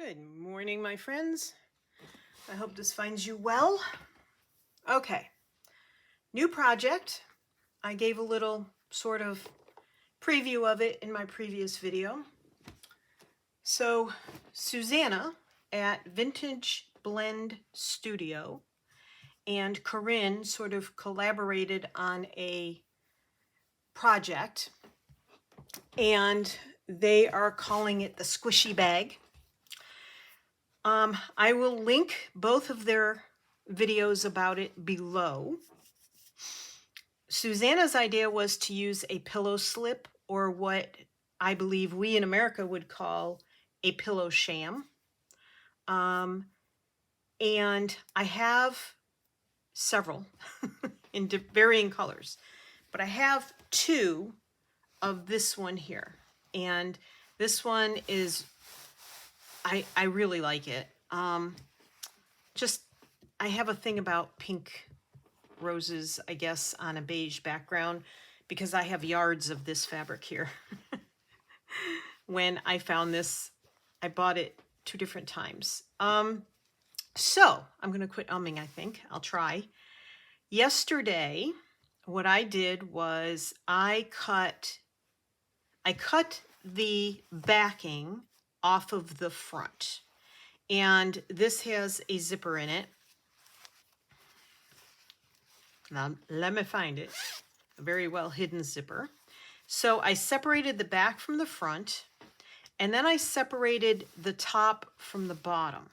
Good morning, my friends. I hope this finds you well. Okay, new project. I gave a little sort of preview of it in my previous video. So Susanna at Vintage Blend Studio and Corrine sort of collaborated on a project, and they are calling it the Squishy Bag. I will link both of their videos about it below. Susanna's idea was to use a pillow slip, or what I believe we in America would call a pillow sham. And I have several in varying colors, but I have two of this one here. And this one is, I really like it. I have a thing about pink roses, I guess, on a beige background, because I have yards of this fabric here. When I found this, I bought it 2 different times. So I'm going to quit umming, I think. I'll try. Yesterday, what I did was I cut the backing off of the front. And this has a zipper in it. Now, let me find it. A very well hidden zipper. So I separated the back from the front, and then I separated the top from the bottom.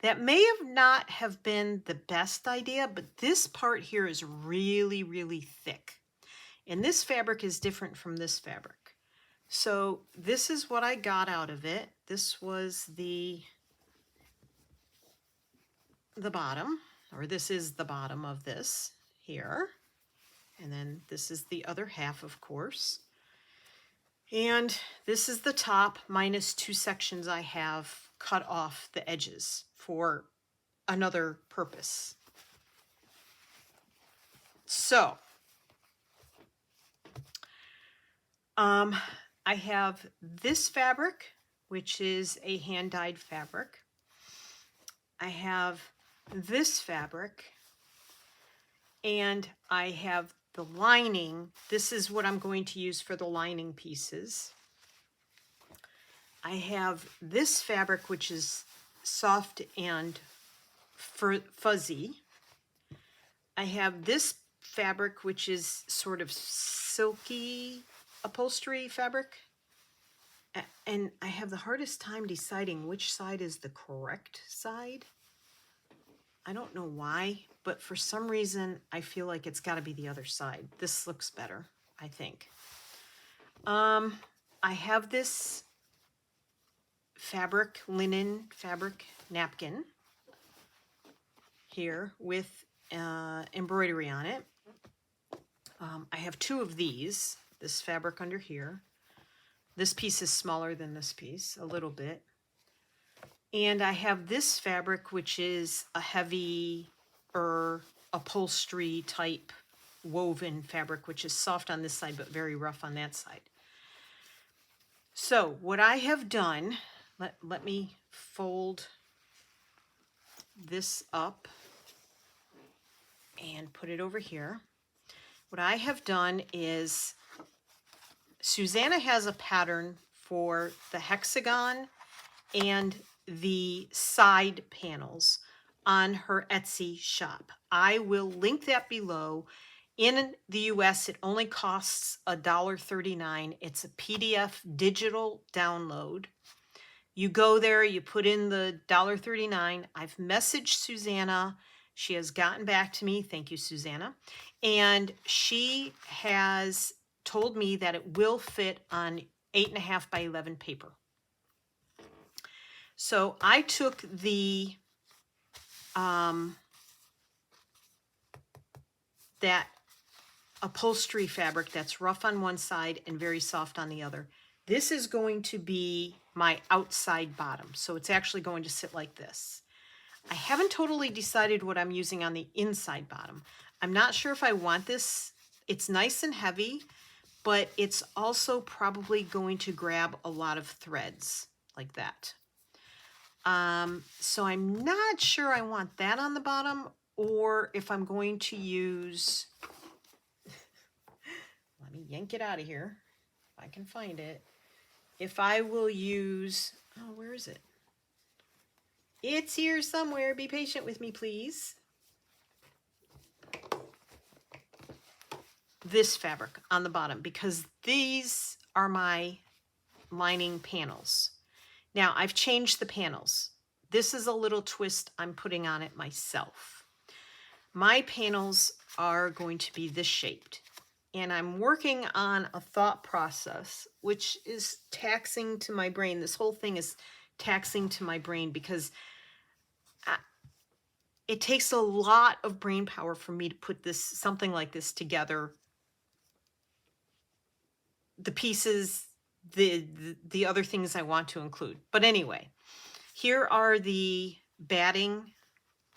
That may not have been the best idea, but this part here is really, really thick. And this fabric is different from this fabric. So this is what I got out of it. This was the bottom, or this is the bottom of this here. And then this is the other half, of course. And this is the top minus 2 sections I have cut off the edges for another purpose. So, I have this fabric, which is a hand-dyed fabric. I have this fabric, and I have the lining. This is what I'm going to use for the lining pieces. I have this fabric, which is soft and fuzzy. I have this fabric, which is sort of silky upholstery fabric. And I have the hardest time deciding which side is the correct side. I don't know why, but for some reason, I feel like it's got to be the other side. This looks better, I think. I have this linen fabric napkin here with embroidery on it. I have 2 of these, this fabric under here. This piece is smaller than this piece, a little bit. And I have this fabric, which is a heavy upholstery type woven fabric, which is soft on this side, but very rough on that side. So what I have done, let me fold this up and put it over here. What I have done is, Susanna has a pattern for the hexagon and the side panels on her Etsy shop. I will link that below. In the US, it only costs $1.39. It's a PDF digital download. You go there, you put in the $1.39. I've messaged Susanna. She has gotten back to me. Thank you, Susanna. And she has told me that it will fit on 8.5 by 11 paper. So I took the that upholstery fabric that's rough on one side and very soft on the other. This is going to be my outside bottom. So it's actually going to sit like this. I haven't totally decided what I'm using on the inside bottom. I'm not sure if I want this. It's nice and heavy, but it's also probably going to grab a lot of threads like that. So I'm not sure I want that on the bottom, or if I'm going to use, let me yank it out of here, if I can find it. If I will use, oh, where is it? It's here somewhere. Be patient with me, please. This fabric on the bottom, because these are my lining panels. Now I've changed the panels. This is a little twist I'm putting on it myself. My panels are going to be this shaped, and I'm working on a thought process which is taxing to my brain. This whole thing is taxing to my brain because it takes a lot of brain power for me to put this, something like this together. The pieces, the other things I want to include. But anyway, here are the batting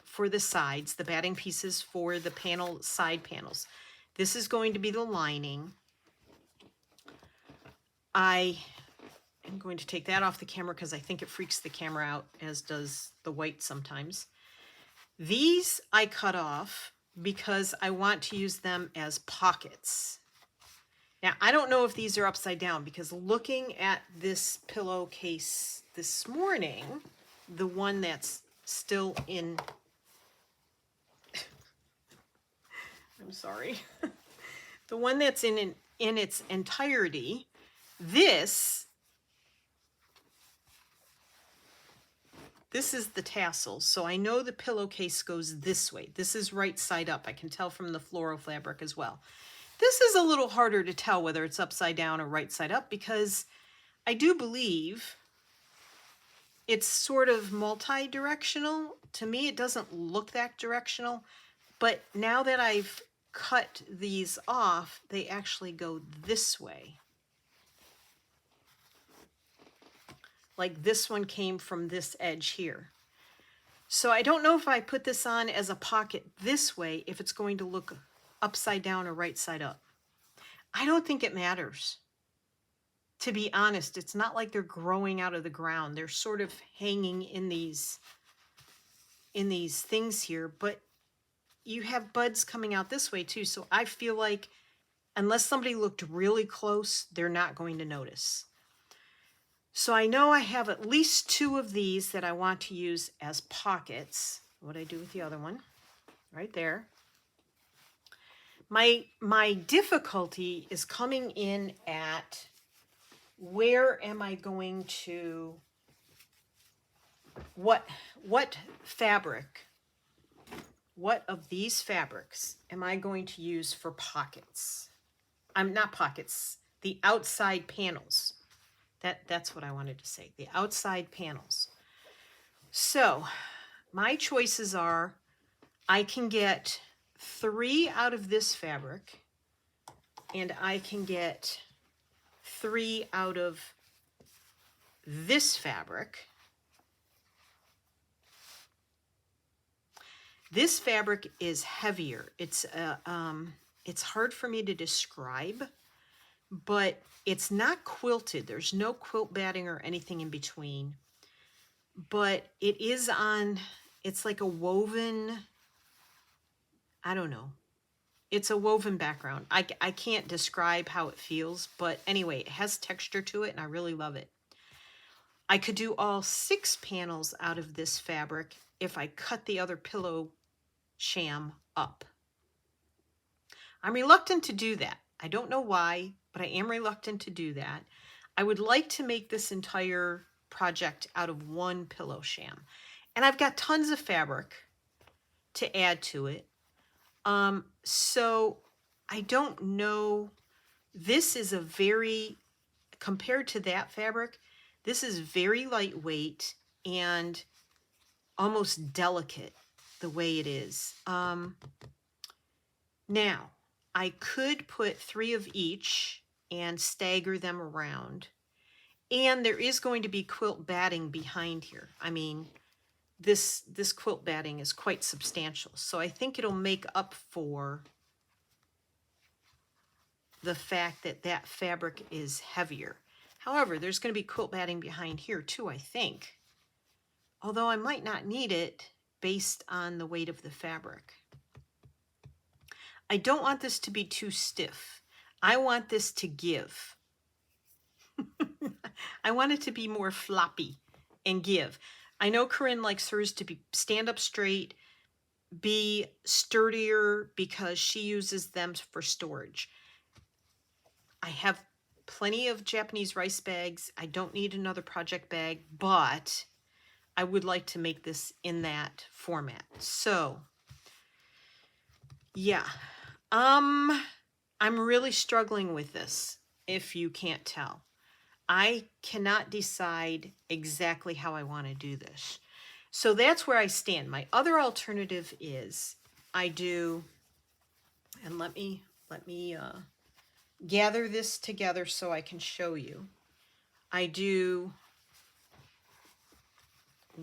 for the sides, the batting pieces for the panel, side panels. This is going to be the lining. I am going to take that off the camera because I think it freaks the camera out, as does the white sometimes. These I cut off because I want to use them as pockets. Now, I don't know if these are upside down, because looking at this pillowcase this morning, the one that's still in, I'm sorry, the one that's in its entirety, this is the tassel. So I know the pillowcase goes this way. This is right side up. I can tell from the floral fabric as well. This is a little harder to tell whether it's upside down or right side up, because I do believe it's sort of multi-directional. To me, it doesn't look that directional, but now that I've cut these off, they actually go this way. Like this one came from this edge here. So I don't know if I put this on as a pocket this way, if it's going to look upside down or right side up. I don't think it matters. To be honest, it's not like they're growing out of the ground. They're sort of hanging in these things here, but you have buds coming out this way too. So I feel like unless somebody looked really close, they're not going to notice. So I know I have at least 2 of these that I want to use as pockets. What I do with the other one, right there. My difficulty is coming in at, where am I going to, what fabric, what of these fabrics am I going to use for pockets? I'm not pockets, the outside panels. That's what I wanted to say, the outside panels. So my choices are, I can get 3 out of this fabric, and I can get 3 out of this fabric. This fabric is heavier. It's hard for me to describe, but it's not quilted. There's no quilt batting or anything in between, but it is on, it's like a woven, I don't know. It's a woven background. I can't describe how it feels, but anyway, it has texture to it and I really love it. I could do all 6 panels out of this fabric if I cut the other pillow sham up. I'm reluctant to do that. I don't know why, but I am reluctant to do that. I would like to make this entire project out of 1 pillow sham. And I've got tons of fabric to add to it. So I don't know. This is a very, compared to that fabric, this is very lightweight and almost delicate the way it is. Now, I could put 3 of each and stagger them around. And there is going to be quilt batting behind here. I mean, this quilt batting is quite substantial. So I think it'll make up for the fact that that fabric is heavier. However, there's going to be quilt batting behind here too, I think. although I might not need it based on the weight of the fabric. I don't want this to be too stiff. I want this to give. I want it to be more floppy and give. I know Corrine likes hers to be stand up straight, be sturdier because she uses them for storage. I have plenty of Japanese rice bags. I don't need another project bag, but I would like to make this in that format. So, yeah. I'm really struggling with this, if you can't tell. I cannot decide exactly how I want to do this. So that's where I stand. My other alternative is I do, and let me gather this together so I can show you. I do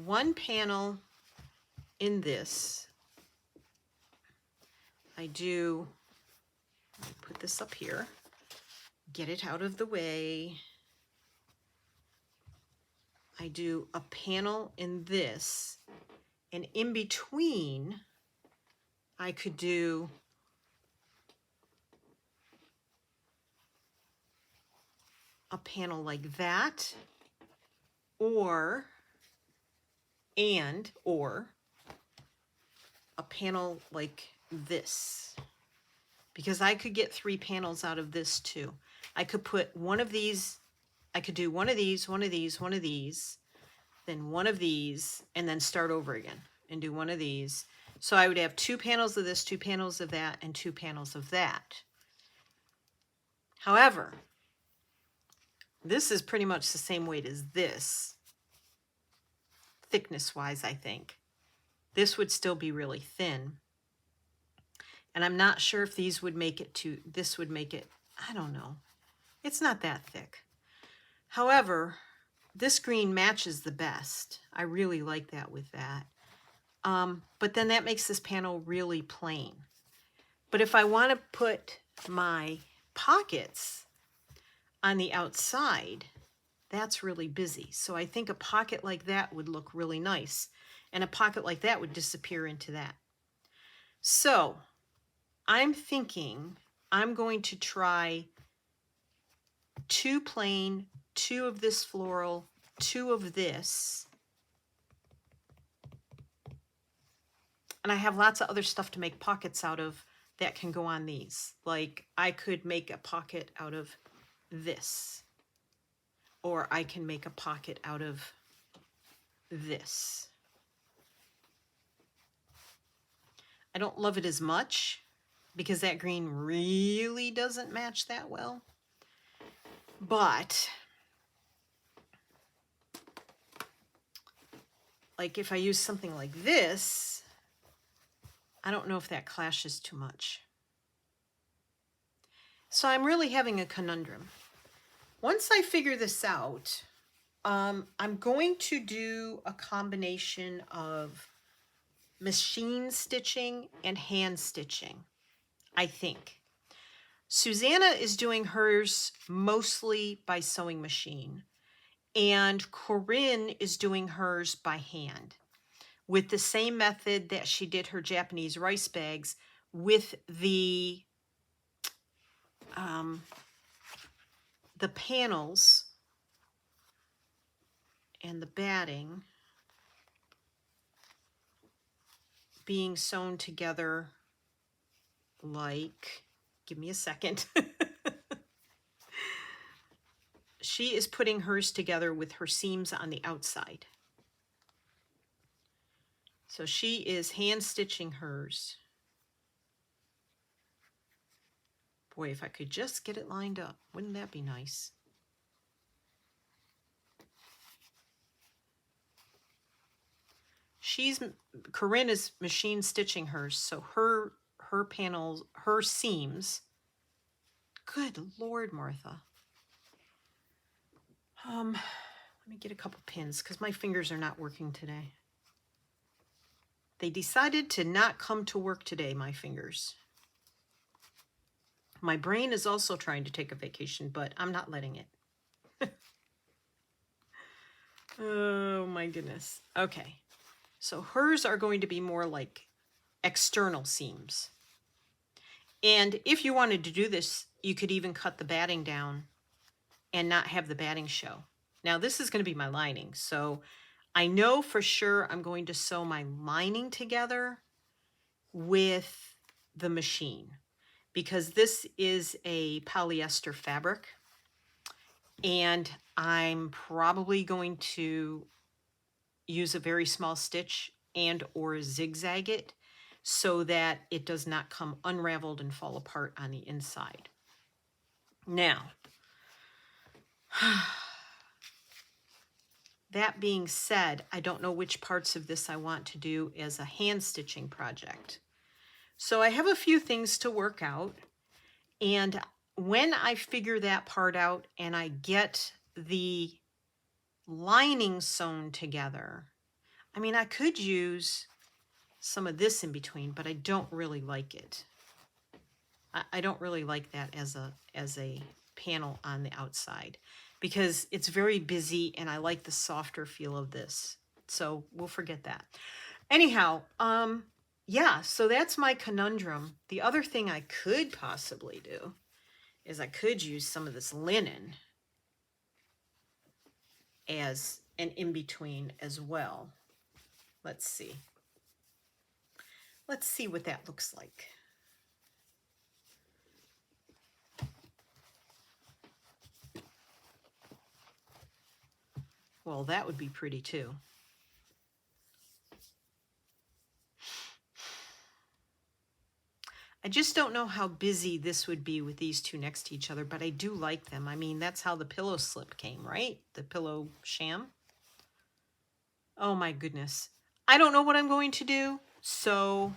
one panel in this. I do, put this up here, get it out of the way. I do a panel in this, and in between, I could do a panel like that, or a panel like this, because I could get 3 panels out of this too. I could put one of these, I could do one of these, one of these, one of these, then one of these, and then start over again and do one of these. So I would have 2 panels of this, 2 panels of that, and 2 panels of that. However, this is pretty much the same weight as this, thickness-wise, I think. This would still be really thin. And I'm not sure if these would make it to, this would make it, I don't know. It's not that thick. However, this green matches the best. I really like that with that. But then that makes this panel really plain. But if I want to put my pockets on the outside, that's really busy. So I think a pocket like that would look really nice. And a pocket like that would disappear into that. So I'm thinking I'm going to try 2 plain, 2 of this floral, 2 of this. And I have lots of other stuff to make pockets out of that can go on these. Like I could make a pocket out of this. Or I can make a pocket out of this. I don't love it as much because that green really doesn't match that well. But like if I use something like this, I don't know if that clashes too much. So I'm really having a conundrum. Once I figure this out, I'm going to do a combination of machine stitching and hand stitching, I think. Susanna is doing hers mostly by sewing machine, and Corrine is doing hers by hand with the same method that she did her Japanese rice bags, with the panels and the batting being sewn together like, give me a second. She is putting hers together with her seams on the outside. So she is hand stitching hers. Boy, if I could just get it lined up, wouldn't that be nice? Corrine is machine stitching hers, so her panels, her seams. Good Lord, Martha. Let me get a couple pins because my fingers are not working today. They decided to not come to work today, my fingers. My brain is also trying to take a vacation, but I'm not letting it. Oh my goodness. Okay. So hers are going to be more like external seams. And if you wanted to do this, you could even cut the batting down and not have the batting show. Now this is going to be my lining. So I know for sure I'm going to sew my lining together with the machine because this is a polyester fabric and I'm probably going to use a very small stitch and or zigzag it so that it does not come unraveled and fall apart on the inside. Now, that being said, I don't know which parts of this I want to do as a hand stitching project. So I have a few things to work out, and when I figure that part out and I get the lining sewn together, I mean, I could use some of this in between, but I don't really like it. I don't really like that as a panel on the outside because it's very busy and I like the softer feel of this. So we'll forget that. Anyhow, yeah, so that's my conundrum. The other thing I could possibly do is I could use some of this linen as an in-between as well. Let's see. Let's see what that looks like. Well, that would be pretty too. I just don't know how busy this would be with these two next to each other, but I do like them. I mean, that's how the pillow slip came, right? The pillow sham. Oh my goodness. I don't know what I'm going to do, so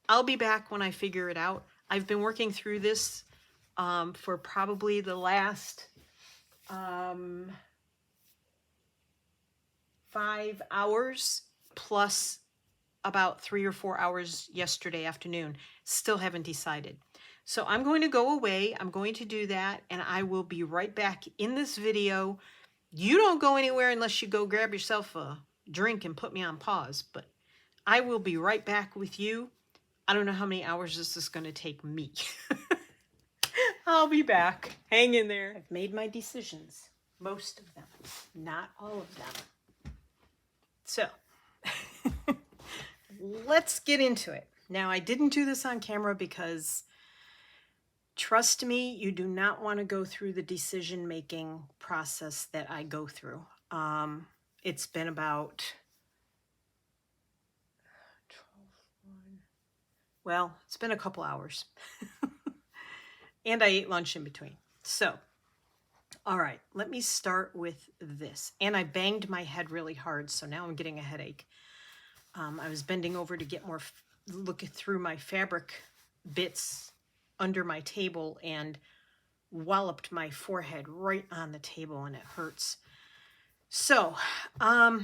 I'll be back when I figure it out. I've been working through this for probably the last 5 hours plus about 3 or 4 hours yesterday afternoon. Still haven't decided. So I'm going to go away. I'm going to do that and I will be right back in this video. You don't go anywhere unless you go grab yourself a drink and put me on pause, but I will be right back with you. I don't know how many hours this is going to take me. I'll be back. Hang in there. I've made my decisions. Most of them. Not all of them. So, let's get into it. Now, I didn't do this on camera because, trust me, you do not want to go through the decision-making process that I go through. It's been about, well, it's been a couple hours. And I ate lunch in between. So, all right, let me start with this. And I banged my head really hard, so now I'm getting a headache. I was bending over to get more, look through my fabric bits under my table and walloped my forehead right on the table and it hurts. So, I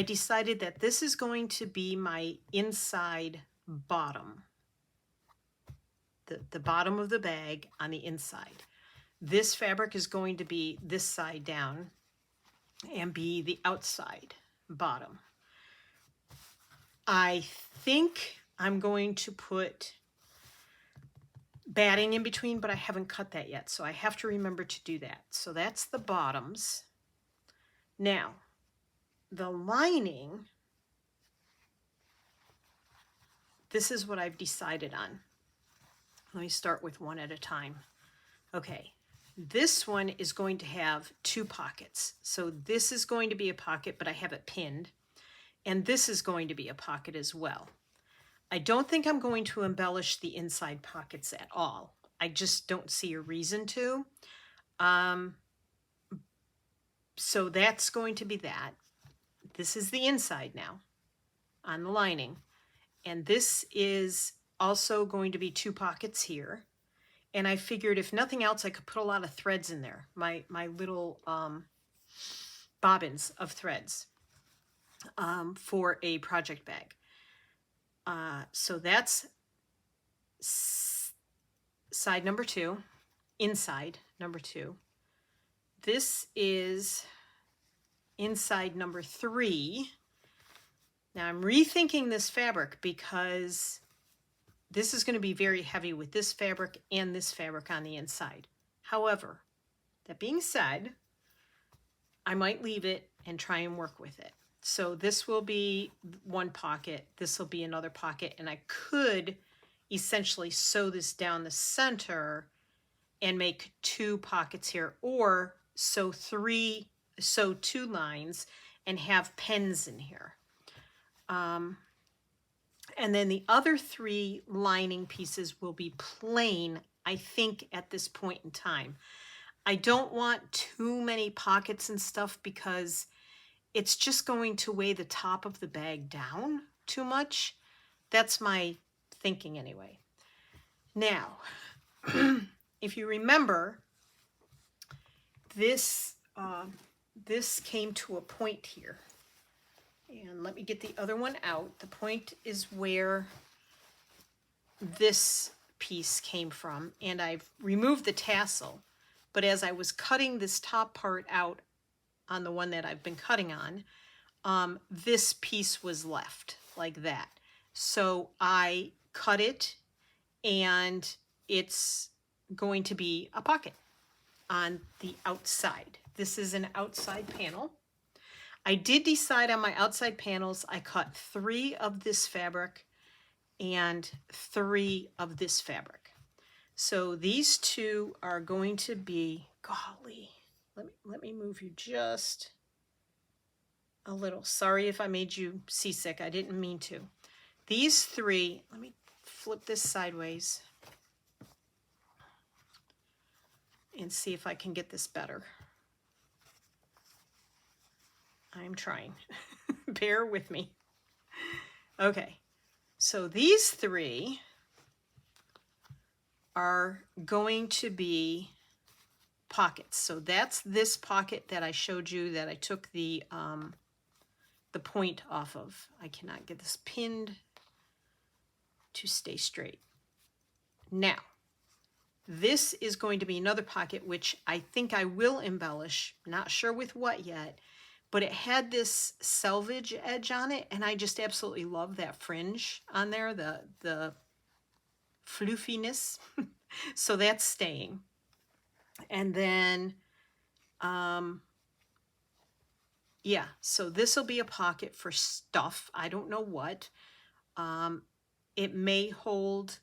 decided that this is going to be my inside bottom. The bottom of the bag on the inside. This fabric is going to be this side down and be the outside bottom. I think I'm going to put batting in between, but I haven't cut that yet, so I have to remember to do that. So that's the bottoms. Now, the lining, this is what I've decided on. Let me start with one at a time. Okay, this one is going to have 2 pockets. So this is going to be a pocket, but I have it pinned. And this is going to be a pocket as well. I don't think I'm going to embellish the inside pockets at all. I just don't see a reason to. So that's going to be that. This is the inside now on the lining. And this is also going to be 2 pockets here. And I figured if nothing else, I could put a lot of threads in there. My little bobbins of threads for a project bag. So that's side number 2, inside number 2. This is inside number 3. Now I'm rethinking this fabric because this is going to be very heavy with this fabric and this fabric on the inside. However, that being said, I might leave it and try and work with it. So this will be one pocket, this will be another pocket, and I could essentially sew this down the center and make 2 pockets here, or sew 2 lines and have pens in here. And then the other 3 lining pieces will be plain, I think, at this point in time. I don't want too many pockets and stuff because it's just going to weigh the top of the bag down too much. That's my thinking anyway. Now, if you remember, this came to a point here. And let me get the other one out. The point is where this piece came from, and I've removed the tassel. But as I was cutting this top part out on the one that I've been cutting on, this piece was left like that. So I cut it, and it's going to be a pocket on the outside. This is an outside panel. I did decide on my outside panels, I cut 3 of this fabric and 3 of this fabric. So these 2 are going to be, golly, let me move you just a little. Sorry if I made you seasick, I didn't mean to. These 3, let me flip this sideways and see if I can get this better. I'm trying. Bear with me. Okay, so these 3 are going to be pockets. So that's this pocket that I showed you that I took the point off of. I cannot get this pinned to stay straight. Now, this is going to be another pocket, which I think I will embellish. Not sure with what yet, but it had this selvage edge on it, and I just absolutely love that fringe on there, the floofiness. So that's staying. And then, yeah, so this will be a pocket for stuff. I don't know what. It may hold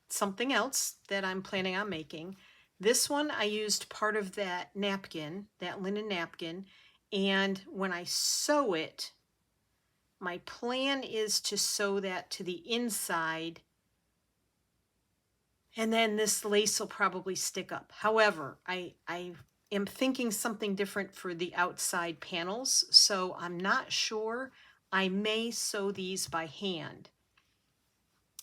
something else that I'm planning on making. This one, I used part of that napkin, that linen napkin, and when I sew it, my plan is to sew that to the inside, and then this lace will probably stick up. However, I am thinking something different for the outside panels, so I'm not sure. I may sew these by hand.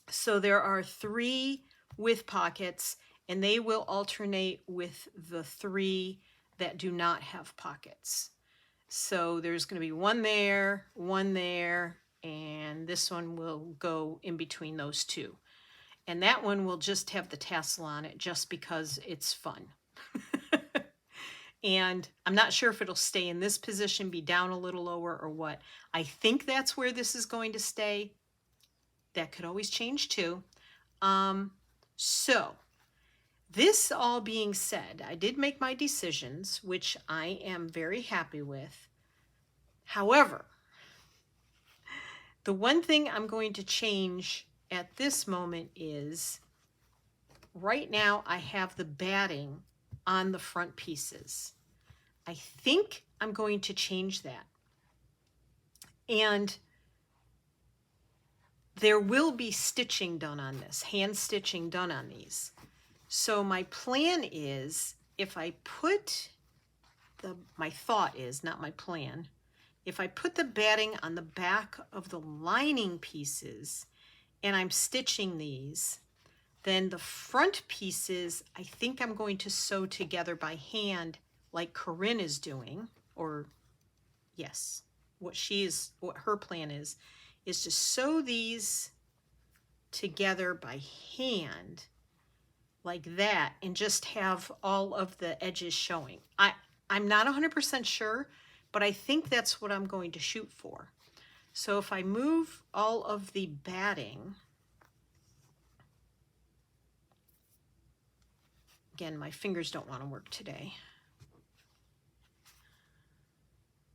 So there are 3 with pockets, and they will alternate with the 3 that do not have pockets. So there's going to be one there, and this one will go in between those 2. And that one will just have the tassel on it just because it's fun. And I'm not sure if it'll stay in this position, be down a little lower or what. I think that's where this is going to stay. That could always change too. So this all being said, I did make my decisions, which I am very happy with. However, the one thing I'm going to change at this moment is right now I have the batting on the front pieces. I think I'm going to change that. And there will be stitching done on this, hand stitching done on these. So my plan is, if I put my thought is, not my plan, if I put the batting on the back of the lining pieces and I'm stitching these, then the front pieces, I think I'm going to sew together by hand like Corrine is doing, or yes, what her plan is to sew these together by hand like that and just have all of the edges showing. I'm not 100% sure, but I think that's what I'm going to shoot for. So if I move all of the batting, again, my fingers don't want to work today.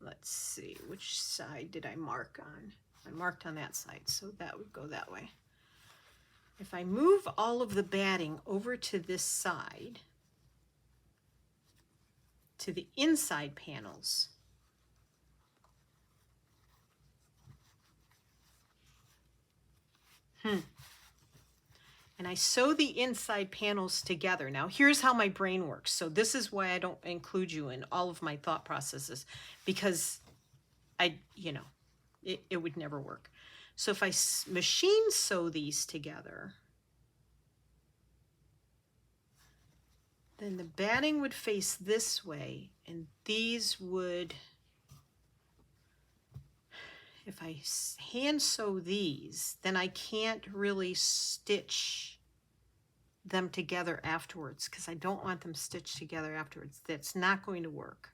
Let's see, which side did I mark on? I marked on that side, so that would go that way. If I move all of the batting over to this side, to the inside panels, and I sew the inside panels together. Now, here's how my brain works. So this is why I don't include you in all of my thought processes, because it would never work. So if I machine sew these together, then the batting would face this way, and these would, if I hand sew these, then I can't really stitch them together afterwards, because I don't want them stitched together afterwards. That's not going to work.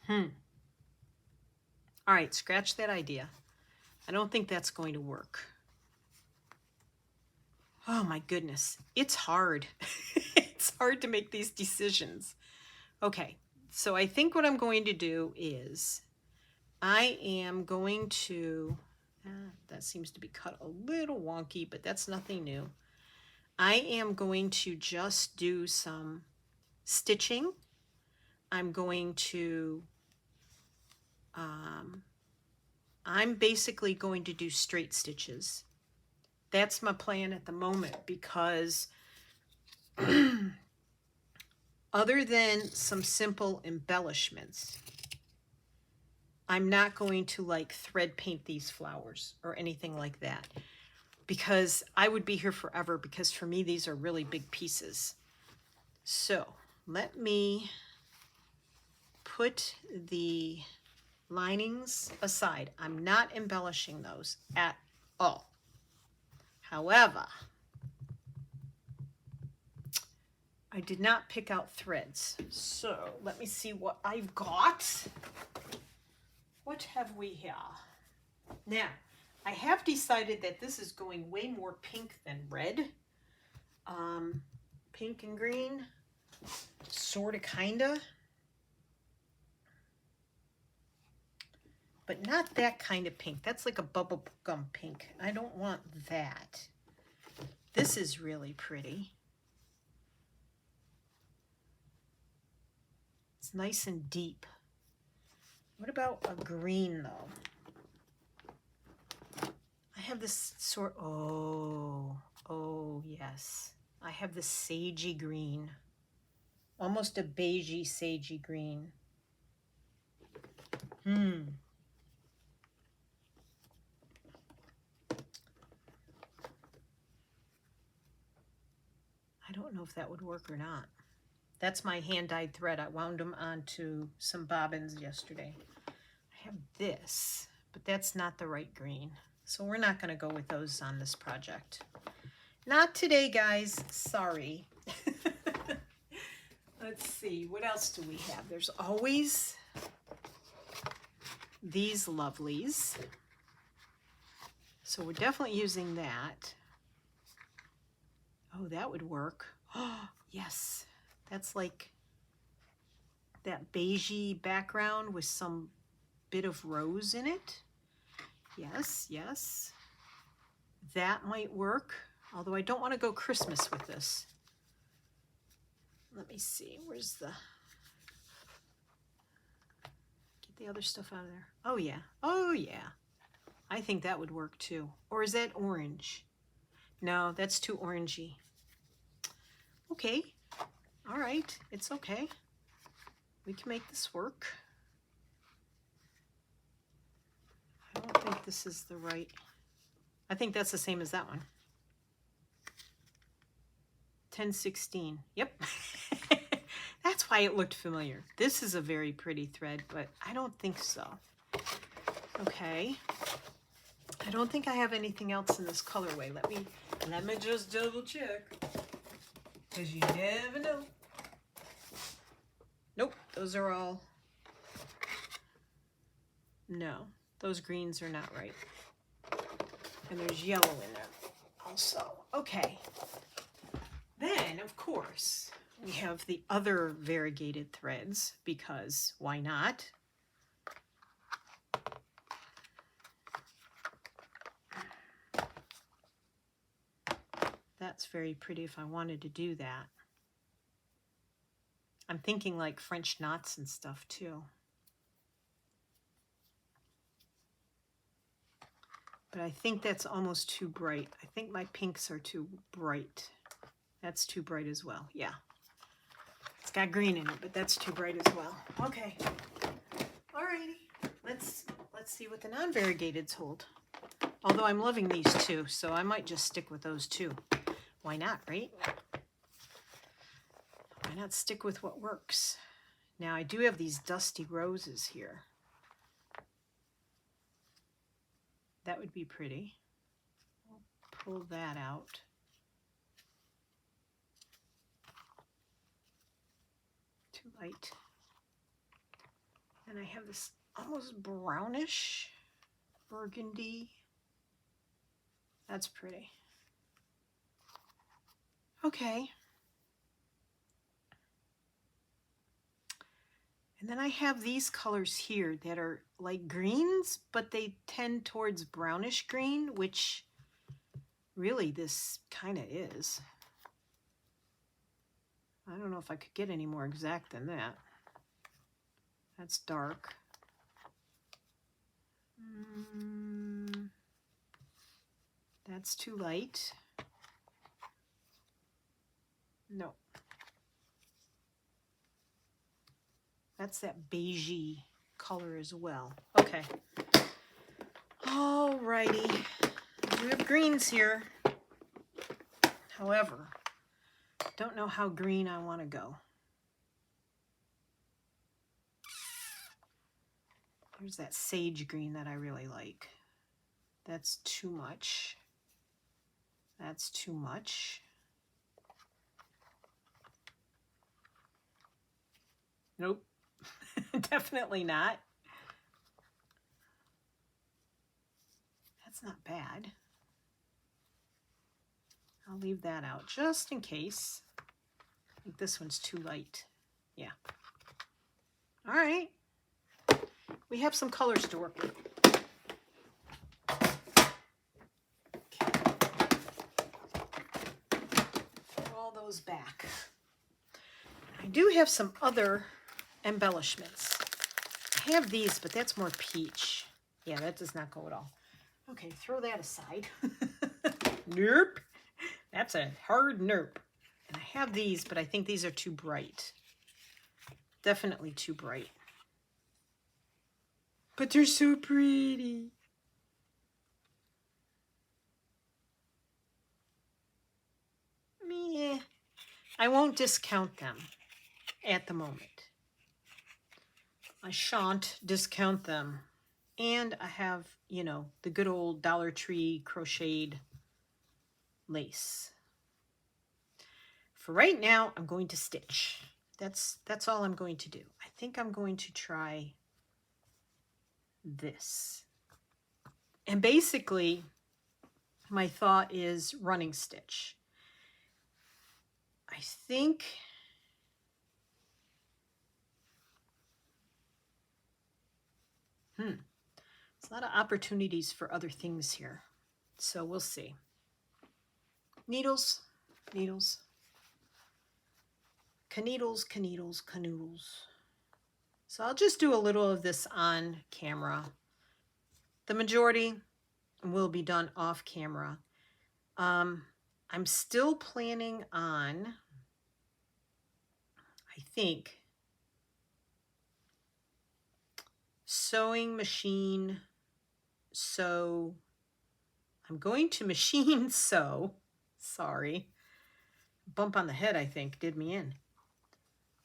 All right, scratch that idea. I don't think that's going to work. Oh my goodness, it's hard. It's hard to make these decisions. Okay, so I think what I'm going to do is I am going to, that seems to be cut a little wonky, but that's nothing new. I am going to just do some stitching. I'm going to, I'm basically going to do straight stitches. That's my plan at the moment, because other than some simple embellishments, I'm not going to like thread paint these flowers or anything like that, because I would be here forever, because for me these are really big pieces. So let me put the linings aside. I'm not embellishing those at all. However, I did not pick out threads. So let me see what I've got. What have we here? Now, I have decided that this is going way more pink than red. Pink and green, sort of, kind of. But not that kind of pink. That's like a bubble gum pink. I don't want that. This is really pretty. It's nice and deep. What about a green, though? I have this sort, oh, yes. I have the sagey green. Almost a beigey, sagey green. I don't know if that would work or not. That's my hand-dyed thread. I wound them onto some bobbins yesterday. I have this, but that's not the right green. So we're not going to go with those on this project. Not today, guys. Sorry. Let's see. What else do we have? There's always these lovelies. So we're definitely using that. Oh, that would work. Oh, yes. That's like that beigey background with some bit of rose in it. Yes, yes. That might work, although I don't want to go Christmas with this. Let me see, where's the... Get the other stuff out of there. Oh yeah, oh yeah. I think that would work too. Or is that orange? No, that's too orangey. Okay, all right, it's okay. We can make this work. I don't think this is the right... I think that's the same as that one. 1016. Yep. That's why it looked familiar. This is a very pretty thread, but I don't think so. Okay. I don't think I have anything else in this colorway. Let me just double check, because you never know. Nope, those are all No, those greens are not right. And there's yellow in there also. Okay. Then, of course, we have the other variegated threads, because why not? That's very pretty if I wanted to do that. I'm thinking like French knots and stuff too. But I think that's almost too bright. I think my pinks are too bright. That's too bright as well. Yeah. It's got green in it, but that's too bright as well. Okay. Alrighty. Let's see what the non-variegateds hold. Although I'm loving these two, so I might just stick with those two. Why not, right? Why not stick with what works? Now I do have these dusty roses here. That would be pretty. I'll pull that out. Too light. And I have this almost brownish burgundy. That's pretty. Okay. And then I have these colors here that are like greens, but they tend towards brownish green, which really this kind of is. I don't know if I could get any more exact than that. That's dark. That's too light. No. That's that beigey color as well. Okay. Alrighty. We have greens here. However, don't know how green I want to go. There's that sage green that I really like. That's too much. That's too much. Nope. Definitely not. That's not bad. I'll leave that out just in case. I think this one's too light. Yeah. All right. We have some colors to work with. Throw all those back. I do have some other embellishments. I have these, but that's more peach. Yeah, that does not go at all. Okay, throw that aside. Nope. That's a hard nope. And I have these, but I think these are too bright. Definitely too bright. But they're so pretty. Meh. I won't discount them at the moment. I shan't discount them. And I have, you know, the good old Dollar Tree crocheted lace. For right now, I'm going to stitch. That's all I'm going to do. I think I'm going to try this. And basically, my thought is running stitch. I think there's a lot of opportunities for other things here. So we'll see. Needles, needles. Canoodles, canoodles, canoodles. So I'll just do a little of this on camera. The majority will be done off camera. I'm still planning on, I think, sewing machine sew. I'm going to machine sew. Sorry. Bump on the head, I think, did me in.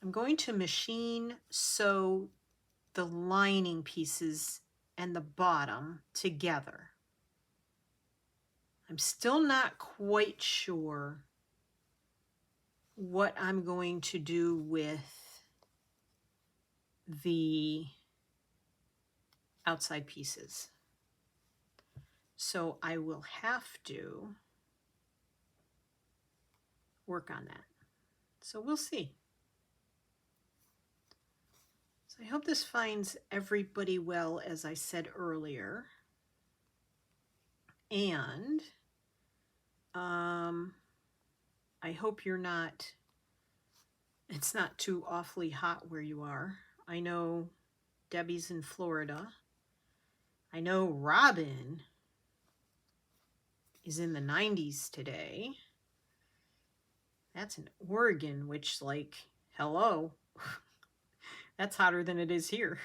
I'm going to machine sew the lining pieces and the bottom together. I'm still not quite sure what I'm going to do with the outside pieces. So I will have to work on that. So we'll see. So I hope this finds everybody well, as I said earlier. And I hope it's not too awfully hot where you are. I know Debbie's in Florida. I know Robin is in the 90s today. That's in Oregon, which, like, hello. That's hotter than it is here.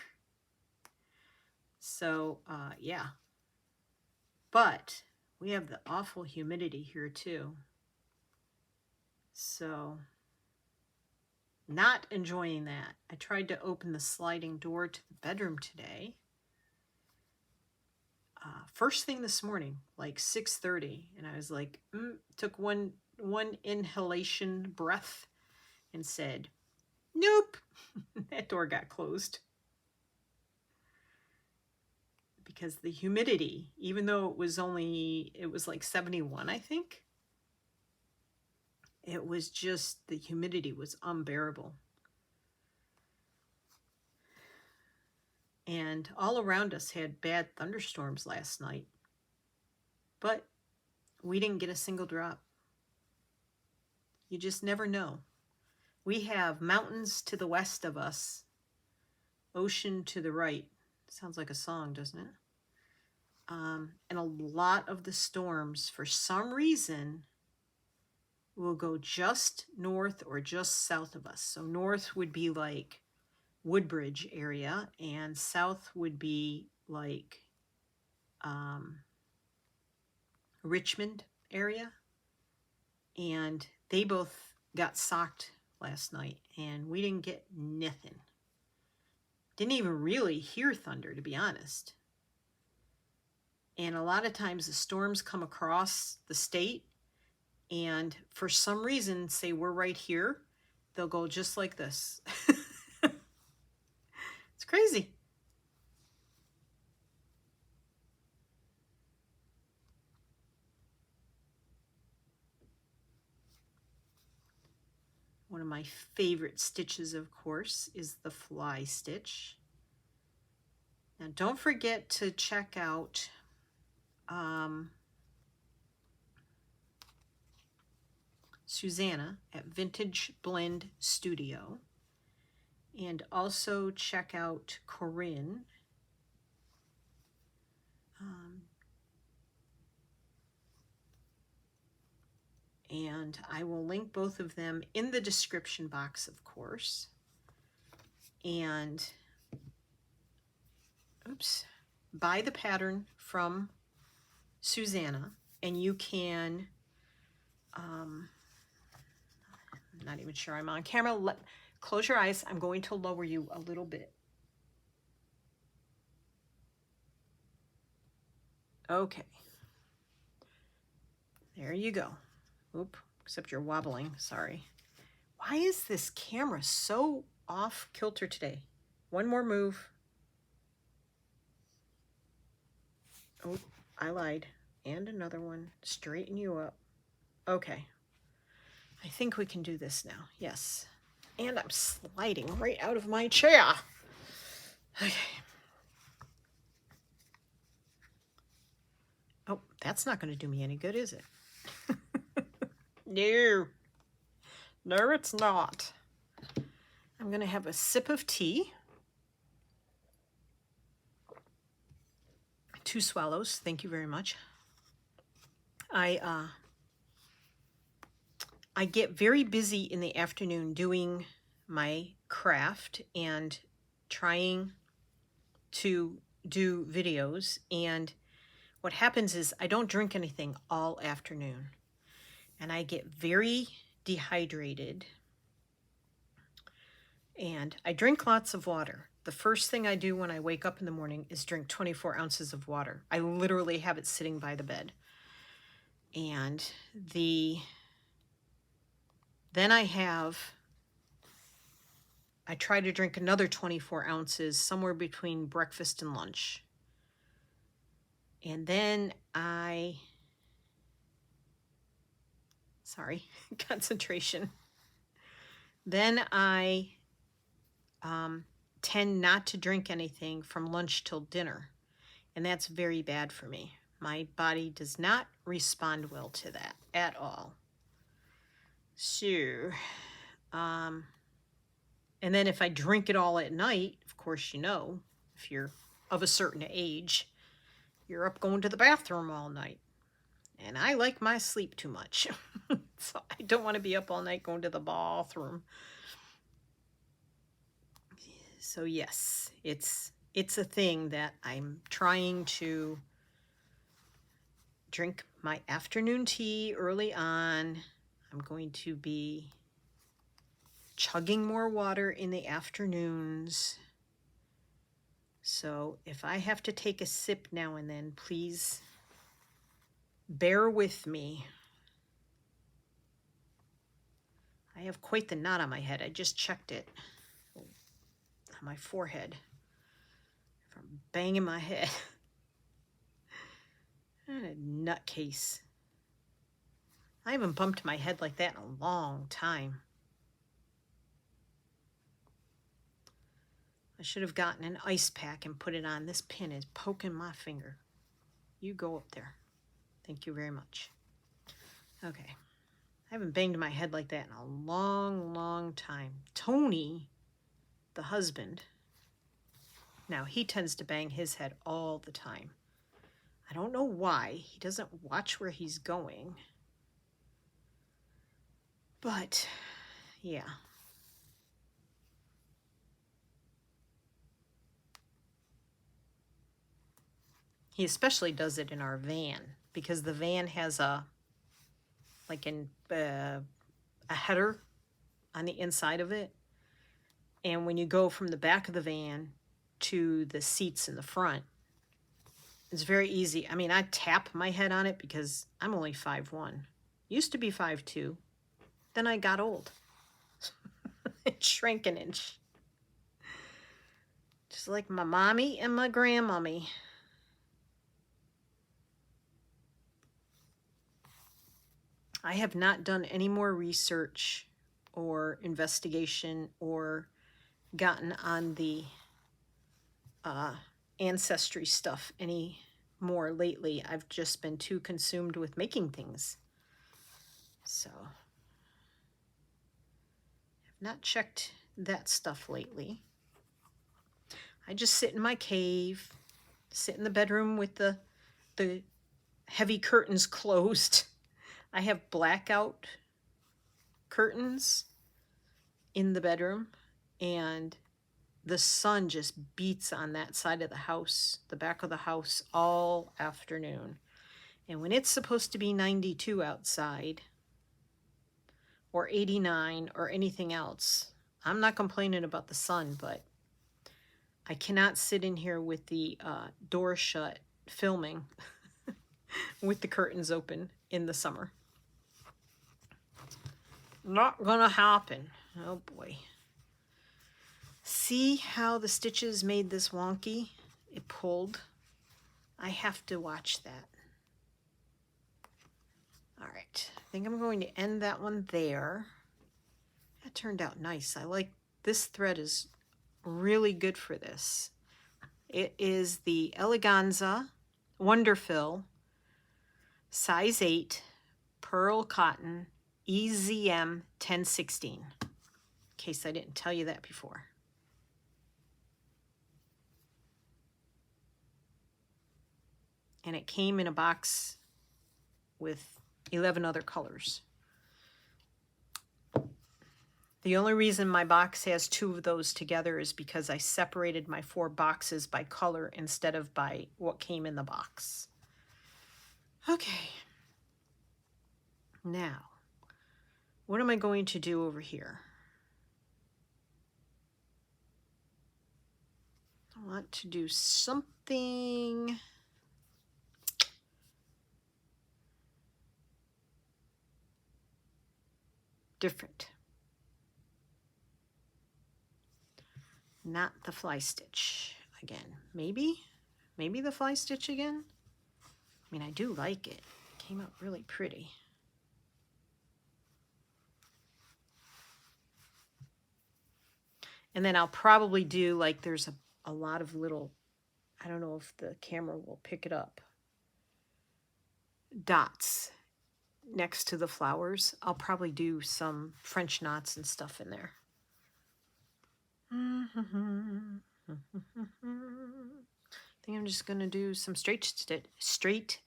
So, yeah. But we have the awful humidity here, too. So, not enjoying that. I tried to open the sliding door to the bedroom today. First thing this morning, like 6:30, and I was like, took one inhalation breath and said, nope. That door got closed. Because the humidity, even though it was like 71, I think, it was just, the humidity was unbearable. And all around us had bad thunderstorms last night. But we didn't get a single drop. You just never know. We have mountains to the west of us, ocean to the right. Sounds like a song, doesn't it? And a lot of the storms, for some reason, will go just north or just south of us. So north would be like Woodbridge area, and south would be like Richmond area. And they both got socked last night, and we didn't get nothing. Didn't even really hear thunder, to be honest. And a lot of times the storms come across the state, and for some reason, say we're right here, they'll go just like this. It's crazy. One of my favorite stitches, of course, is the fly stitch. Now, don't forget to check out Susanna at Vintage Blend Studio, and also check out Corrine. And I will link both of them in the description box, of course. And, buy the pattern from Susanna, and you can, I'm not even sure I'm on camera. Close your eyes. I'm going to lower you a little bit. Okay. There you go. Oop, except you're wobbling, sorry. Why is this camera so off kilter today? One more move. Oh, I lied. And another one. Straighten you up. Okay. I think we can do this now. Yes. And I'm sliding right out of my chair. Okay. Oh, that's not going to do me any good, is it? No. No, it's not. I'm going to have a sip of tea. 2 swallows. Thank you very much. I get very busy in the afternoon doing my craft and trying to do videos. And what happens is I don't drink anything all afternoon. And I get very dehydrated. And I drink lots of water. The first thing I do when I wake up in the morning is drink 24 ounces of water. I literally have it sitting by the bed. And then I try to drink another 24 ounces somewhere between breakfast and lunch. And then concentration. Then I tend not to drink anything from lunch till dinner. And that's very bad for me. My body does not respond well to that at all. So, and then if I drink it all at night, of course, you know, if you're of a certain age, you're up going to the bathroom all night. And I like my sleep too much. So I don't want to be up all night going to the bathroom. So yes, it's a thing that I'm trying to drink my afternoon tea early on. I'm going to be chugging more water in the afternoons. So if I have to take a sip now and then, please bear with me. I have quite the knot on my head. I just checked it on my forehead from banging my head. What a nutcase. I haven't bumped my head like that in a long time. I should have gotten an ice pack and put it on. This pin is poking my finger. You go up there. Thank you very much. Okay. I haven't banged my head like that in a long, long time. Tony, the husband, now he tends to bang his head all the time. I don't know why. He doesn't watch where he's going. But, yeah. He especially does it in our van because the van has a header on the inside of it. And when you go from the back of the van to the seats in the front, it's very easy. I mean, I tap my head on it because I'm only 5'1". Used to be 5'2". Then I got old. It shrank an inch. Just like my mommy and my grandmommy. I have not done any more research or investigation or gotten on the ancestry stuff any more lately. I've just been too consumed with making things. So I've not checked that stuff lately. I just sit in my cave, sit in the bedroom with the heavy curtains closed. I have blackout curtains in the bedroom, and the sun just beats on that side of the house, the back of the house, all afternoon. And when it's supposed to be 92 outside, or 89, or anything else, I'm not complaining about the sun, but I cannot sit in here with the door shut filming with the curtains open in the summer. Not gonna happen. Oh boy. See how the stitches made this wonky? It pulled. I have to watch that. All right, I think I'm going to end that one there. That turned out nice. I like this thread, is really good for this. It is the Eleganza Wonderfill size 8 pearl cotton EZM 1016. In case I didn't tell you that before. And it came in a box with 11 other colors. The only reason my box has 2 of those together is because I separated my 4 boxes by color instead of by what came in the box. Okay. Now, what am I going to do over here? I want to do something different. Not the fly stitch again. Maybe the fly stitch again. I mean, I do like it. It came out really pretty. And then I'll probably do, like, there's a lot of little, I don't know if the camera will pick it up, dots next to the flowers. I'll probably do some French knots and stuff in there. I think I'm just going to do some straight stitching.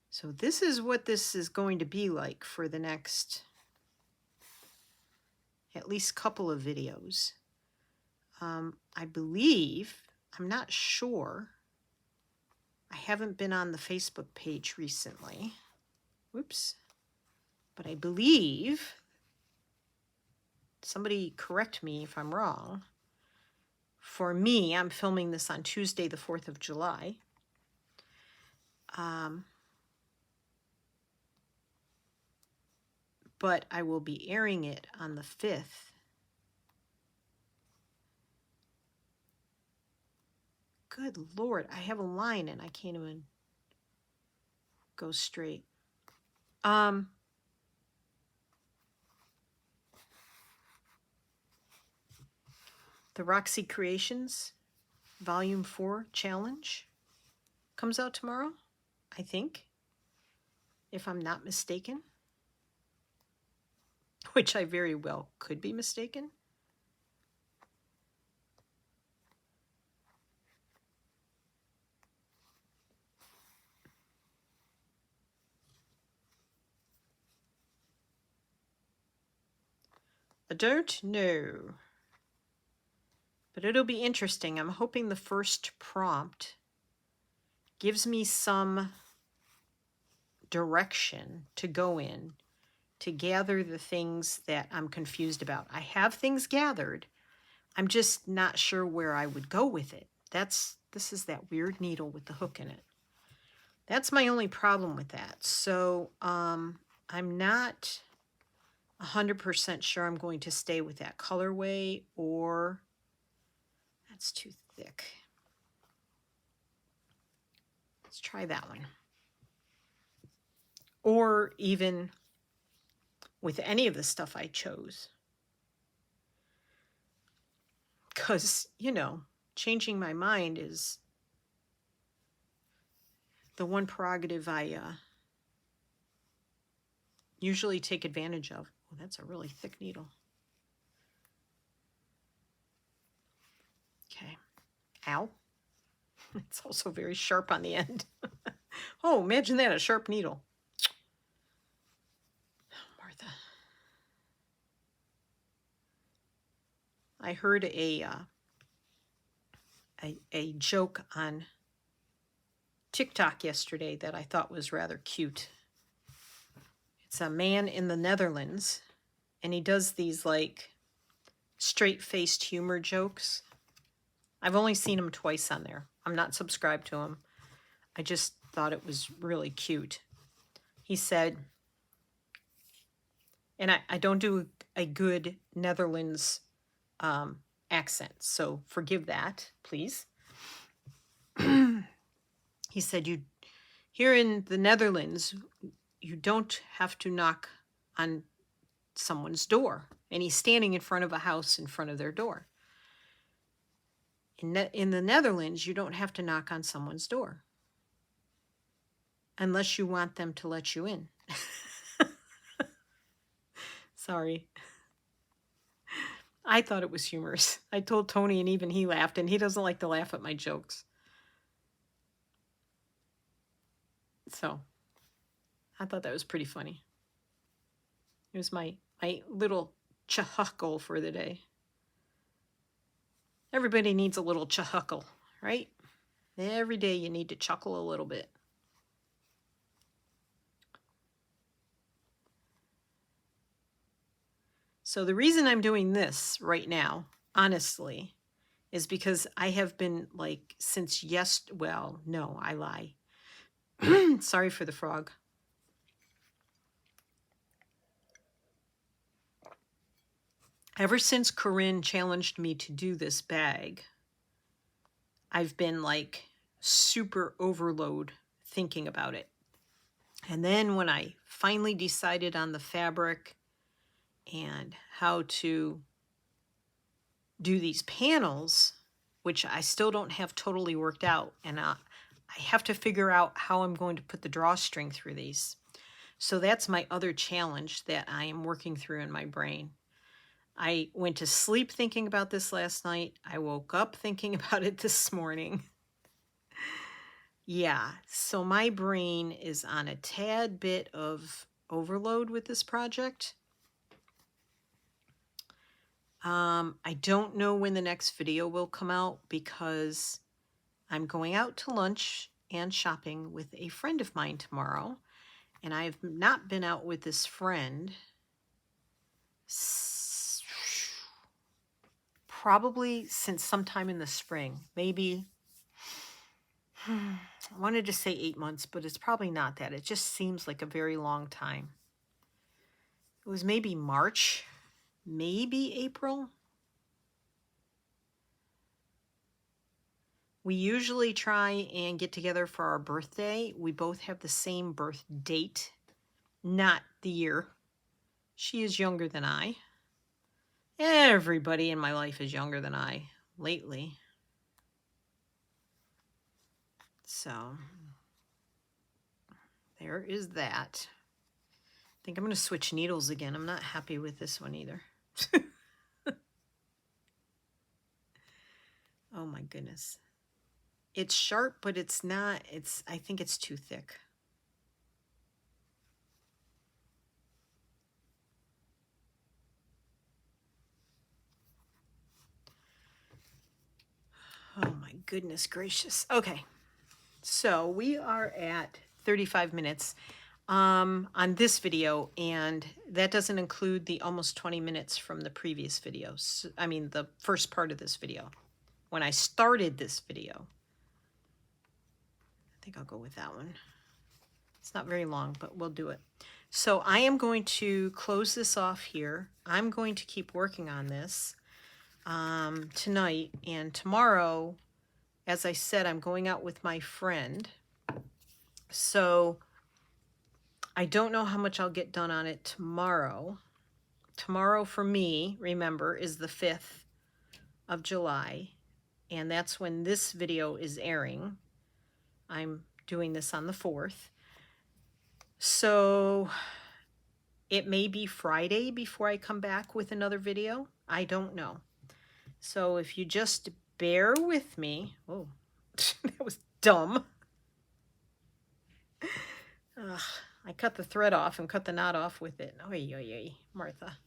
So this is what this is going to be like for the next at least couple of videos. I believe, I'm not sure, I haven't been on the Facebook page recently. Whoops. But I believe, somebody correct me if I'm wrong, for me, I'm filming this on Tuesday, the 4th of July. But I will be airing it on the 5th. Good Lord, I have a line and I can't even go straight. The Roxy Creations Volume 4 Challenge comes out tomorrow, I think, if I'm not mistaken, which I very well could be mistaken. I don't know, but it'll be interesting. I'm hoping the first prompt gives me some direction to go in to gather the things that I'm confused about. I have things gathered. I'm just not sure where I would go with it. This is that weird needle with the hook in it. That's my only problem with that. So I'm not 100% sure I'm going to stay with that colorway, or that's too thick. Let's try that one. Or even with any of the stuff I chose. Because, you know, changing my mind is the one prerogative I usually take advantage of. Oh, that's a really thick needle. Okay. Ow. It's also very sharp on the end. Oh, imagine that, a sharp needle. Martha. I heard a joke on TikTok yesterday that I thought was rather cute. It's a man in the Netherlands, and he does these like straight-faced humor jokes. I've only seen him twice on there. I'm not subscribed to him. I just thought it was really cute. He said, and I don't do a good Netherlands accent, so forgive that, please. He said, "You here in the Netherlands, you don't have to knock on someone's door." And he's standing in front of a house in front of their door. In the Netherlands, you don't have to knock on someone's door unless you want them to let you in. Sorry. I thought it was humorous. I told Tony, and even he laughed, and he doesn't like to laugh at my jokes. So I thought that was pretty funny. It was my little chuckle for the day. Everybody needs a little chuckle, right? Every day you need to chuckle a little bit. So the reason I'm doing this right now, honestly, is because I have been like since well, no, I lie. Sorry for the frog. Ever since Corrine challenged me to do this bag, I've been like super overload thinking about it. And then when I finally decided on the fabric and how to do these panels, which I still don't have totally worked out, and I have to figure out how I'm going to put the drawstring through these. So that's my other challenge that I am working through in my brain. I went to sleep thinking about this last night. I woke up thinking about it this morning. Yeah, so my brain is on a tad bit of overload with this project. I don't know when the next video will come out because I'm going out to lunch and shopping with a friend of mine tomorrow. And I've not been out with this friend probably since sometime in the spring. Maybe, I wanted to say 8 months, but it's probably not that. It just seems like a very long time. It was maybe March, maybe April. We usually try and get together for our birthday. We both have the same birth date, not the year. She is younger than I. Everybody in my life is younger than I lately. So there is that. I think I'm going to switch needles again. I'm not happy with this one either. Oh my goodness. It's sharp, but it's not. I think it's too thick. Oh my goodness gracious. Okay. So we are at 35 minutes on this video, and that doesn't include the almost 20 minutes from the previous videos. I mean, the first part of this video. When I started this video. I think I'll go with that one. It's not very long, but we'll do it. So I am going to close this off here. I'm going to keep working on this tonight, and tomorrow, as I said, I'm going out with my friend. So I don't know how much I'll get done on it tomorrow. Tomorrow for me, remember, is the 5th of July, and that's when this video is airing. I'm doing this on the 4th. So it may be Friday before I come back with another video. I don't know. So if you just bear with me. Oh, that was dumb. Ugh, I cut the thread off and cut the knot off with it. Oy, oy, oy, Martha.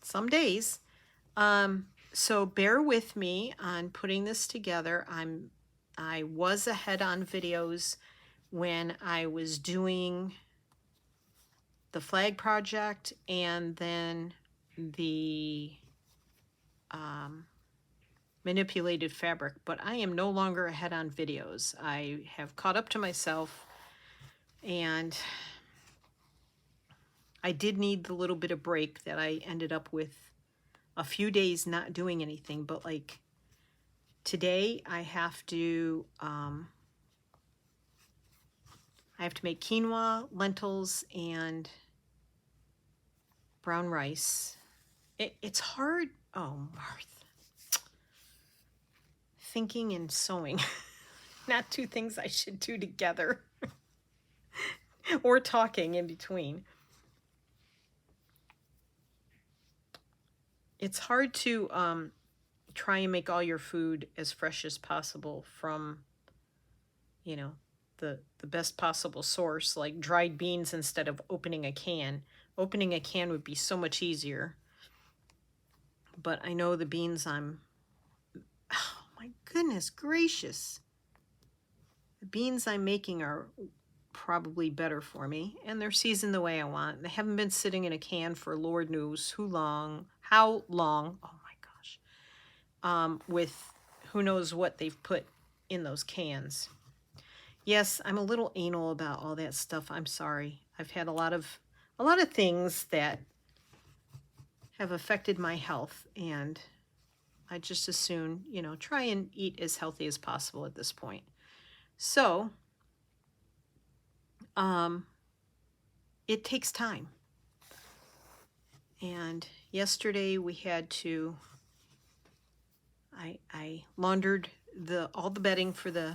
Some days. So bear with me on putting this together. I was ahead on videos when I was doing the flag project and then the manipulated fabric, but I am no longer ahead on videos. I have caught up to myself, and I did need the little bit of break that I ended up with a few days not doing anything, but like today I have to make quinoa, lentils, and brown rice. It's hard. Oh, Martha. Thinking and sewing. Not two things I should do together. Or talking in between. It's hard to try and make all your food as fresh as possible from, you know, the best possible source, like dried beans instead of opening a can. Opening a can would be so much easier. But I know the beans oh my goodness gracious. The beans I'm making are probably better for me, and they're seasoned the way I want. They haven't been sitting in a can for Lord knows how long. Oh my gosh. With who knows what they've put in those cans. Yes, I'm a little anal about all that stuff. I'm sorry. I've had a lot of things that have affected my health, and I just as soon, try and eat as healthy as possible at this point. So, it takes time. And yesterday we had to, I laundered all the bedding for the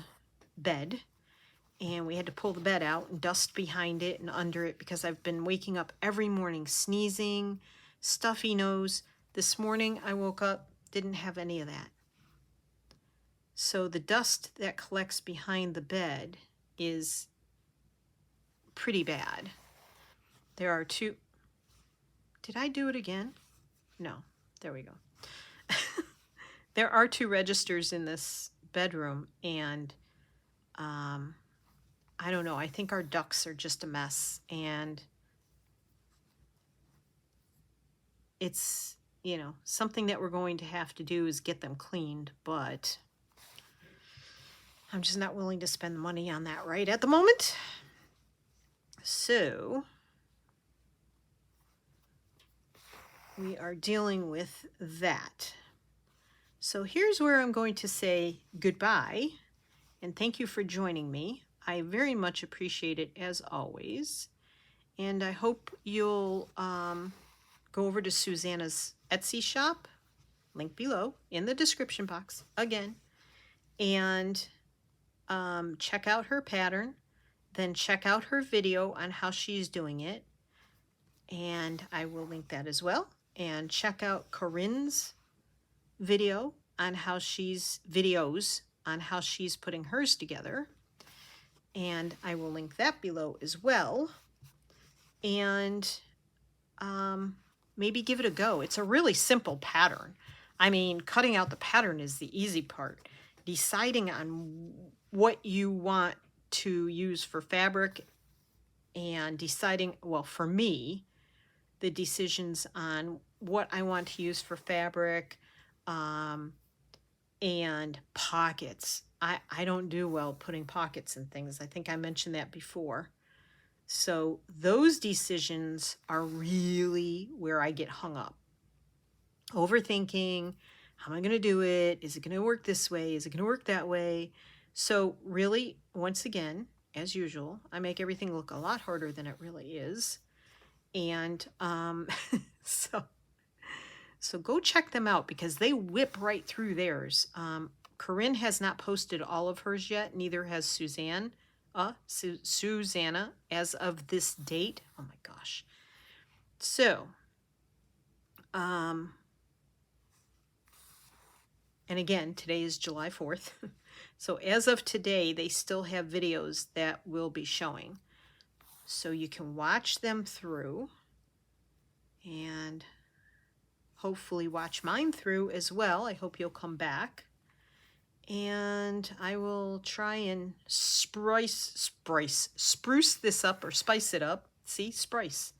bed, and we had to pull the bed out and dust behind it and under it because I've been waking up every morning sneezing, stuffy nose. This morning I woke up, didn't have any of that. So the dust that collects behind the bed is pretty bad. There are two. Did I do it again? No. There we go. There are 2 registers in this bedroom, and I don't know. I think our ducts are just a mess, and it's, something that we're going to have to do is get them cleaned, but I'm just not willing to spend the money on that right at the moment. So we are dealing with that. So here's where I'm going to say goodbye, and thank you for joining me. I very much appreciate it as always, and I hope you'll go over to Susanna's Etsy shop, link below in the description box again, and check out her pattern, then check out her video on how she's doing it, and I will link that as well. And check out Corrine's videos on how she's putting hers together, and I will link that below as well. And maybe give it a go. It's a really simple pattern. I mean, cutting out the pattern is the easy part. Deciding on what you want to use for fabric, and deciding, well, for me, the decisions on what I want to use for fabric, and pockets. I don't do well putting pockets in things. I think I mentioned that before. So those decisions are really where I get hung up. Overthinking, how am I going to do it? Is it going to work this way? Is it going to work that way? So really, once again, as usual, I make everything look a lot harder than it really is. And so go check them out because they whip right through theirs. Corrine has not posted all of hers yet. Neither has Susanna as of this date. Oh my gosh. So, and again, today is July 4th. So as of today, they still have videos that will be showing. So you can watch them through and hopefully watch mine through as well. I hope you'll come back. And I will try and spruce this up, or spice it up. See, spice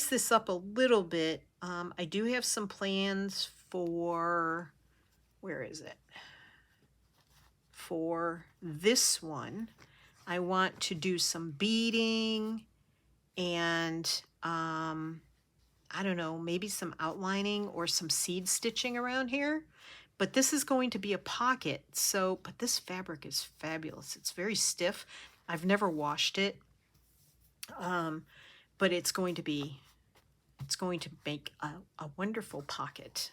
this up a little bit. I do have some plans for, where is it? For this one, I want to do some beading and I don't know, maybe some outlining or some seed stitching around here. But this is going to be a pocket. So, but this fabric is fabulous. It's very stiff. I've never washed it. But it's going to make a wonderful pocket.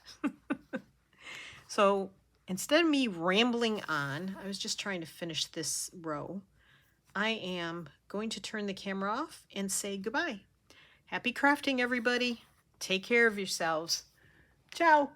So instead of me rambling on, I was just trying to finish this row. I am going to turn the camera off and say goodbye. Happy crafting, everybody. Take care of yourselves. Ciao.